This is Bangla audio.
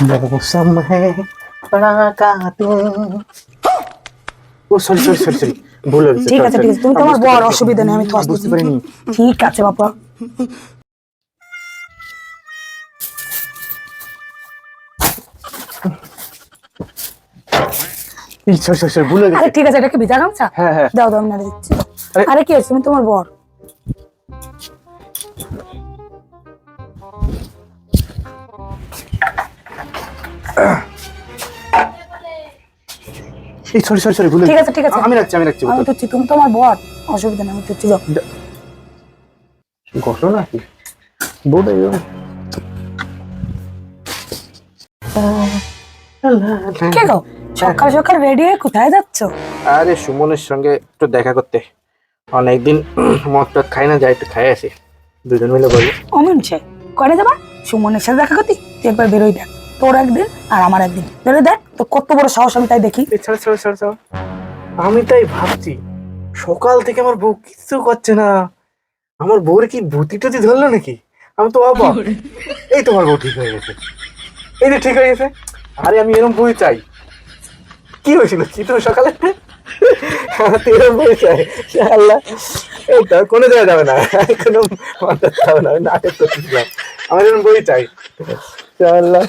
मौसम है बड़ा कातिल। ও সরি সরি সরি সরি ভুল হয়েছে। ঠিক আছে ঠিক আছে, তুমি তোমার বড় অসুবিধা নেই, আমি তো বুঝতে পারিনি। ঠিক আছে বাবা। সরি সরি সরি ভুল হয়ে আরে গেছে। ঠিক আছে, এটা কি ভিজা গামছা? হ্যাঁ হ্যাঁ দাও দাও, আমি নাড়ে দিচ্ছি। আরে- আরে কি হয়েছে, তুমি তোমার বর। এই সরি সরি সরি ভুল হয়ে ঠিক গেছে। আছে ঠিক আছে, আমি রাখছি আমি রাখছি। আমি তুচ্ছি, তুমি তোমার বর, অসুবিধা নেই, আমি তুচ্ছি। যাও ঘটনা কি বউটা কে গো, সকাল সকাল রেডি হয়ে কোথায় যাচ্ছ? আরে সুমনের সঙ্গে একটু দেখা করতে, অনেকদিন মদ টদ খাই না, যাই একটু খাই আসি, দুজন মিলে বলি। অমিন সে করে যাবা সুমনের সাথে দেখা করতে? তুই একবার বেরোই দেখ, তোর একদিন আর আমার একদিন, বেরোয় দেখ তো কত বড় সাহস, আমি তাই দেখি। ছাড় ছাড় ছাড় ছাড়, আমি তাই ভাবছি সকাল থেকে আমার বউ কিছু করছে না, আমার বউর কি ভূতি টুতি ধরলো নাকি? আমি তো অবাক। এই তোমার বউ ঠিক হয়ে গেছে, এই যে ঠিক হয়ে গেছে। আরে আমি এরকম বই চাই। কি হয়েছিল কি তো সকালে? আমার তো এরকম বই চাই। আল্লাহ, এই তো কোনো জায়গায় যাবে না, কোনো মানতে হবে না, আমি নাটক করতেছিলাম। আমার এরকম বই চাই। আল্লাহ।